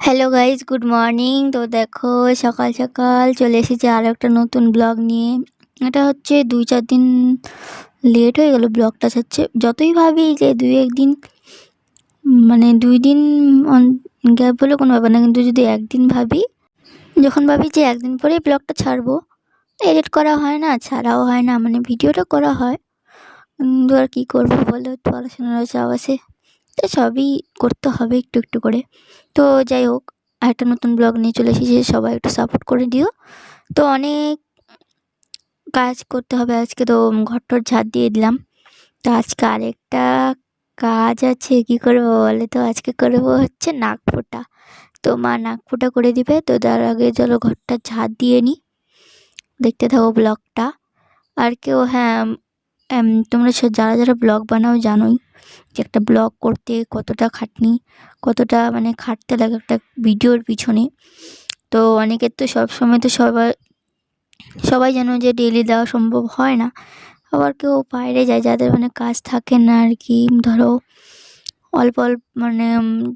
Hello guys, good morning. তো দেখো, সকাল সকাল চলে এসেছি আরও একটা নতুন ব্লগ নিয়ে। এটা হচ্ছে 2-4 দিন লেট হয়ে গেল ব্লগটা ছাড়ছে। যতই ভাবি যে 2-1 দিন, মানে 2 দিন গ্যাপ হলে কোনো ব্যাপার না, কিন্তু যদি একদিন ভাবি, যখন ভাবি যে একদিন পরে ব্লগটা ছাড়বো, এডিট করা হয় না, ছাড়াও হয় না, মানে ভিডিওটা করা হয় কিন্তু আর কী করবো বলো, পড়াশোনারও চাপ আছে, তো সবই করতে হবে একটু একটু করে। তো যাই হোক, একটা নতুন ব্লগ নিয়ে চলে এসেছি, সবাই একটু সাপোর্ট করে দিও। তো অনেক কাজ করতে হবে আজকে, তো ঘর-টর ঝাড় দিয়ে দিলাম। তো আজকে আরেকটা কাজ আছে, কী করবো বলো তো, আজকে করবো হচ্ছে নাক ফোঁটা। তো মা নাক ফোঁটা করে দিবে, তো তার আগে চলো ঘরটা ঝাড় দিয়ে নিই, দেখতে থাকো ব্লগটা। আর কেউ, হ্যাঁ, তোমরা যারা যারা ব্লগ বানাও জানোই যে একটা ব্লগ করতে কতটা খাটনি, কতটা মানে খাটতে লাগে একটা ভিডিওর পিছনে। তো অনেকের তো সবসময় তো সবাই জানো যে ডেইলি দেওয়া সম্ভব হয় না। আবার কেউ বাইরে যায়, যাদের মানে কাজ থাকে না আর কি, ধরো অল্প অল্প মানে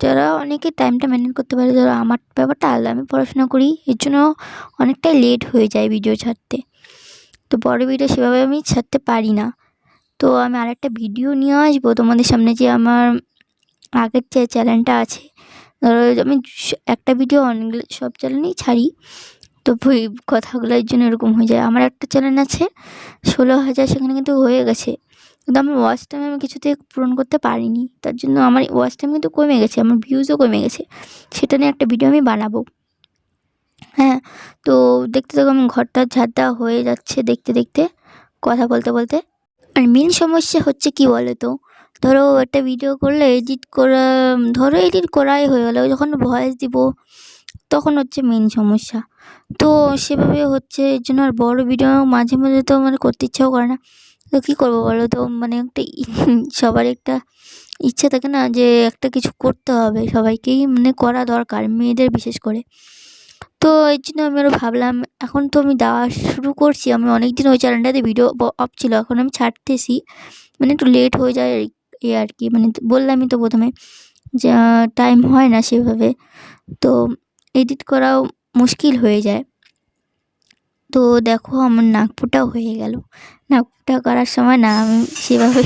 যারা অনেকে টাইমটা মেনটেন করতে পারে। ধরো আমার ব্যাপারটা আলাদা, আমি পড়াশোনা করি, এর জন্য অনেকটাই লেট হয়ে যায় ভিডিও ছাড়তে। তো বড় ভিডিও সেভাবে আমি ছাড়তে পারি না। তো আমি আরেকটা ভিডিও নিয়ে আসবো তোমাদের সামনে, যে আমার আগের যে চ্যানেলটা আছে, ধরো আমি একটা ভিডিও অনেকগুলো সব চ্যানেলেই ছাড়ি, তো ওই কথাগুলোর জন্য এরকম হয়ে যায়। আমার একটা চ্যানেল আছে 16,000, সেখানে কিন্তু হয়ে গেছে, কিন্তু আমার ওয়াচ টাইম আমি কিছুতে পূরণ করতে পারিনি, তার জন্য আমার ওয়াচ টাইম কিন্তু কমে গেছে, আমার ভিউজও কমে গেছে। সেটা নিয়ে একটা ভিডিও আমি বানাবো। হ্যাঁ, তো দেখতে থাকো, আমি ঘরটা ঝাড় দেওয়া হয়ে যাচ্ছে দেখতে দেখতে, কথা বলতে বলতে। আর মেন সমস্যা হচ্ছে কি বলো তো, ধরো একটা ভিডিও করলে এডিট করা, ধরো এডিট করাই হয়ে গেলো, যখন ভয়েস দিব তখন হচ্ছে মেন সমস্যা। তো সেভাবে হচ্ছে, এর জন্য আর বড় ভিডিও মাঝে মাঝে তো মানে করতে ইচ্ছাও করে না। তো কী করবো বলো তো, মানে একটা সবার একটা ইচ্ছা থাকে না যে একটা কিছু করতে হবে, সবাইকেই মানে করা দরকার, মেয়েদের বিশেষ করে। তো এর জন্য আমি আরও ভাবলাম, এখন তো আমি দেওয়া শুরু করছি, আমি অনেক দিন ওই চ্যানেলটাতে ভিডিও অফ ছিল, এখন আমি ছাড়তেছি, মানে একটু লেট হয়ে যায় এই আর কি, মানে বললামই তো প্রথমে যে টাইম হয় না সেভাবে, তো এডিট করাও মুশকিল হয়ে যায়। তো দেখো, আমার নাক ফোঁটাও হয়ে গেল। নাক ফোঁটা করার সময় না আমি সেভাবে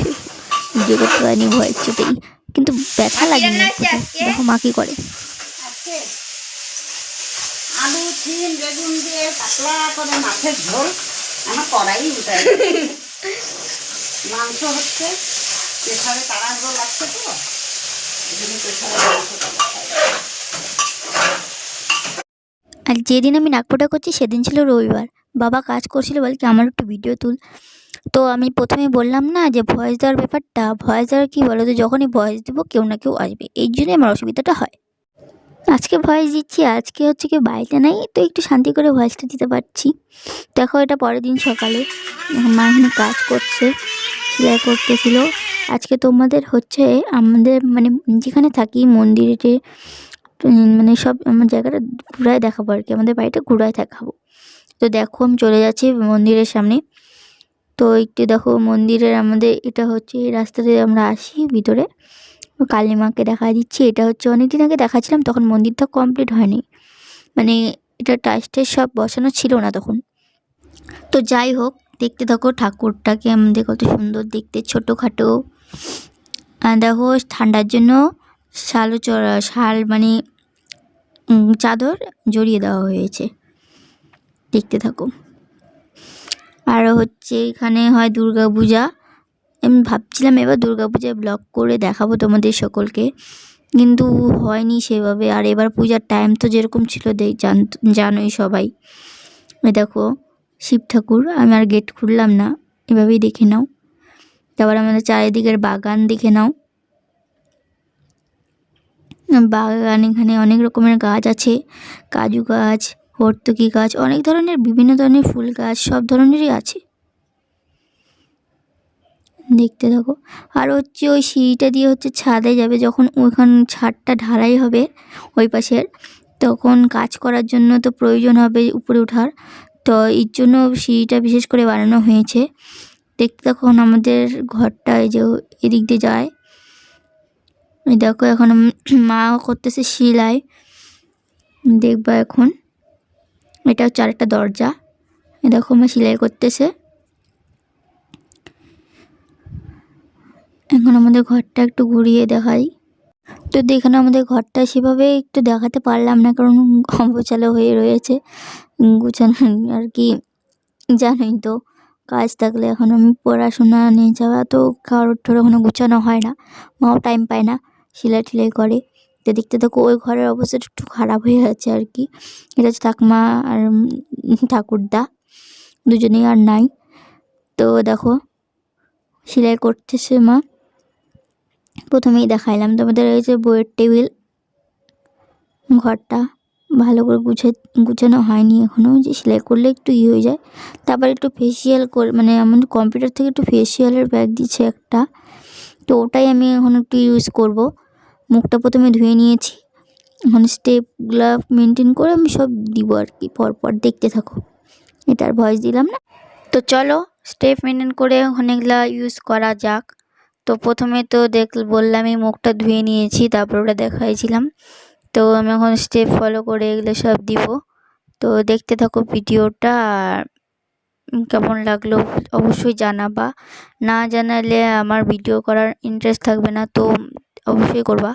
ভিডিও করতে পারিনি ভয়ের চোটেই, কিন্তু ব্যথা লাগে নাক ফোঁটায়। দেখো মা কী করে। আলু, সিম, বেগুন দিয়ে পাতলা করে মাছের ঝোল, আমার কড়াই উল্টাই। মাংস হচ্ছে, প্রেসারে তাড়াহুড়ো লাগছে তো, এই জন্য প্রেসারে মাংসটা বসাই। আর যেদিন আমি নাক ফোঁটা করছি সেদিন ছিল রবিবার, বাবা কাজ করছিল, বলে কি আমার একটু ভিডিও তুল। তো আমি প্রথমে বললাম না যে ভয়েস দেওয়ার ব্যাপারটা, ভয়েস দেওয়ার কী বলো তো, যখনই ভয়েস দেবো কেউ না কেউ আসবে, এই জন্যই আমার অসুবিধাটা হয়। আজকে ভয়েস দিচ্ছি, আজকে হচ্ছে কি বাড়িতে নাই, তো একটু শান্তি করে ভয়েসটা দিতে পারছি। দেখো, এটা পরের দিন সকালে মা এখানে কাজ করছে, সেলাই করতেছিল। আজকে তোমাদের হচ্ছে আমাদের মানে যেখানে থাকি মন্দিরে, মানে সব আমার জায়গাটা ঘুরায় দেখাবো আর কি, আমাদের বাড়িটা ঘুরায় দেখাবো। তো দেখো, আমি চলে যাচ্ছি মন্দিরের সামনে। তো একটু দেখো, মন্দিরের আমাদের এটা হচ্ছে এই রাস্তা দিয়ে আমরা আসি ভিতরে, কালী মাকে দেখা দিচ্ছি। এটা হচ্ছে অনেকদিন আগে দেখাচ্ছিলাম, তখন মন্দিরটা কমপ্লিট হয়নি, মানে এটা টাইস সব বসানো ছিল না তখন। তো যাই হোক, দেখতে থাকো ঠাকুরটাকে, আমাদের কত সুন্দর দেখতে, ছোটোখাটো। দেখো, ঠান্ডার জন্য শাল মানে চাদর জড়িয়ে দেওয়া হয়েছে, দেখতে থাকো। আর হচ্ছে এখানে হয় দুর্গা পূজা, আমি ভাবছিলাম এবার দুর্গা পূজায় ব্লগ করে দেখাবো তোমাদের সকলকে, কিন্তু হয়নি সেভাবে। আর এবার পূজার টাইম তো যেরকম ছিল জানোই সবাই। ওই দেখো শিব ঠাকুর, আমি আর গেট খুললাম না, এভাবেই দেখে নাও। তারপর আমাদের চারিদিকের বাগান দেখে নাও, বাগান এখানে অনেক রকমের গাছ আছে, কাজু গাছ, হর্তুকি গাছ, অনেক ধরনের বিভিন্ন ধরনের ফুল গাছ, সব ধরনেরই আছে, দেখতে থাকো। আর হচ্ছে ওই সিঁড়িটা দিয়ে হচ্ছে ছাদে যাবে, যখন ওইখান ছাদটা ঢালাই হবে ওই পাশের, তখন কাজ করার জন্য তো প্রয়োজন হবে উপরে ওঠার, তো এর জন্য সিঁড়িটা বিশেষ করে বানানো হয়েছে। দেখতে তখন আমাদের ঘরটা এই যে এদিক দিয়ে যায়, ওই দেখো এখন মা করতেছে সেলাই। দেখবা এখন। এটা হচ্ছে আরেকটা দরজা। দেখো মা সেলাই করতেছে। এখন আমাদের ঘরটা একটু ঘুরিয়ে দেখাই। তো এখানে আমাদের ঘরটা সেভাবে একটু দেখাতে পারলাম না, কারণ অগোছালো হয়ে রয়েছে। গুছানো আর কি, জানোই তো কাজ থাকলে, এখন আমি পড়াশোনা নিয়ে যাওয়া, তো কারোর এখনো গুছানো হয় না। মাও টাইম পায় না, সেলাই টিলাই করে। তো দেখতে থাকো, ওই ঘরের অবস্থাটা একটু খারাপ হয়ে আছে আর কি। এটা হচ্ছে ঠাকুমা আর ঠাকুরদা, দুজনেই আর নাই। তো দেখো সেলাই করতেছে মা। প্রথমেই দেখাইলাম তোমাদের এই যে বইয়ের টেবিল, ঘরটা ভালো করে গুছানো হয়নি এখনও, যে সেলাই করলে একটু হয়ে যায়। তারপর একটু ফেসিয়াল করে, মানে আমাদের কম্পিউটার থেকে একটু ফেসিয়ালের ব্যাগ দিচ্ছে একটা, তো ওটাই আমি এখন একটু ইউজ করব। মুখটা প্রথমে ধুয়ে নিয়েছি, এখন স্টেপগুলো মেনটেন করে আমি সব দিব আর কি, পরপর দেখতে থাকো। এটার ভয়েস দিলাম না। তো চলো স্টেপ মেনটেন করে অনেকগুলা ইউজ করা যাক। তো প্রথমে তো বললামই মুখটা ধুয়ে নিয়েছি, তারপর ওটা দেখাইছিলাম। তো আমি এখন স্টেপ ফলো করে এগুলো সব দিব। তো দেখতে থাকো ভিডিওটা, আর কেমন লাগলো অবশ্যই জানাবা। না জানালে আমার ভিডিও করার ইন্টারেস্ট থাকবে না, তো অবশ্যই করবা।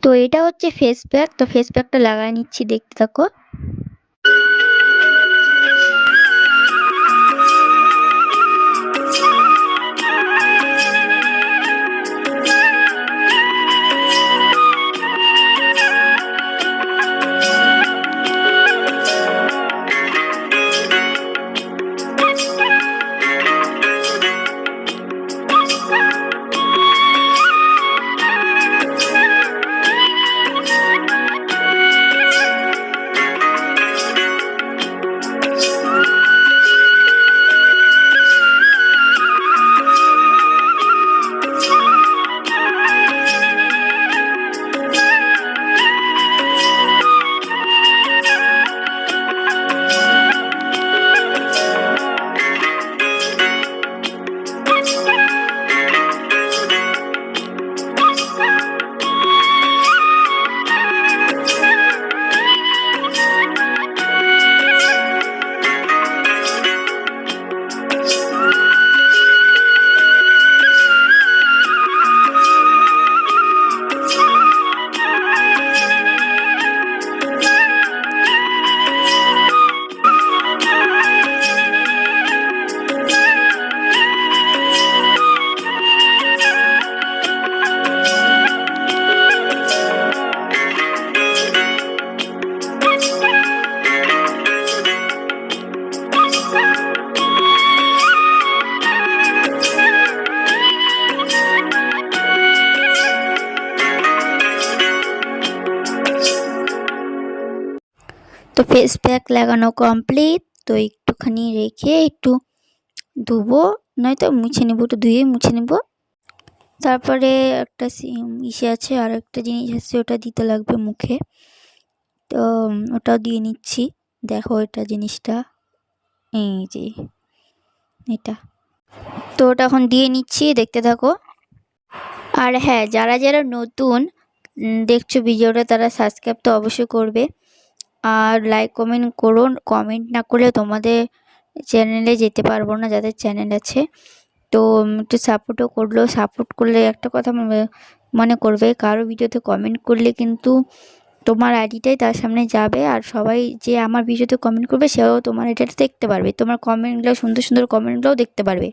তো এটা হচ্ছে ফেস প্যাক। তো ফেস প্যাকটা লাগাই নিচ্ছি, দেখতে থাকো। তো ফেস প্যাক লাগানো কমপ্লিট। তো একটুখানি রেখে একটু ধুবো, নয়তো মুছে নেবো, একটু ধুয়ে মুছে নেবো। তারপরে একটা ইসে আছে, আর একটা জিনিস আছে, ওটা দিতে লাগবে মুখে। তো ওটাও দিয়ে নিচ্ছি। দেখো এটা জিনিসটা, এই যে এটা। তো ওটা এখন দিয়ে নিচ্ছি, দেখতে থাকো। আর হ্যাঁ, যারা যারা নতুন দেখছো ভিডিওটা, তারা সাবস্ক্রাইব তো অবশ্যই করবে, আর লাইক কমেন্ট করো। কমেন্ট না করলে তোমাদের চ্যানেলে যেতে পারবো না, যাদের চ্যানেল আছে। তো একটু সাপোর্টও করলো। সাপোর্ট করলে একটা কথা মনে করবে, কারো ভিডিওতে কমেন্ট করলে কিন্তু তোমার আইডিটাই তার সামনে যাবে, আর সবাই যে আমার ভিডিওতে কমেন্ট করবে সেও তোমার এটা দেখতে পারবে, তোমার কমেন্টগুলো, সুন্দর সুন্দর কমেন্টগুলোও দেখতে পারবে।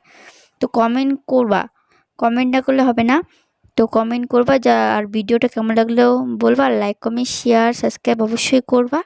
তো কমেন্ট করবা, কমেন্ট না করলে হবে না। তো কমেন্ট করবা, আর ভিডিওটা কেমন লাগলেও বলবা, আর লাইক কমেন্ট শেয়ার সাবস্ক্রাইব অবশ্যই করবা।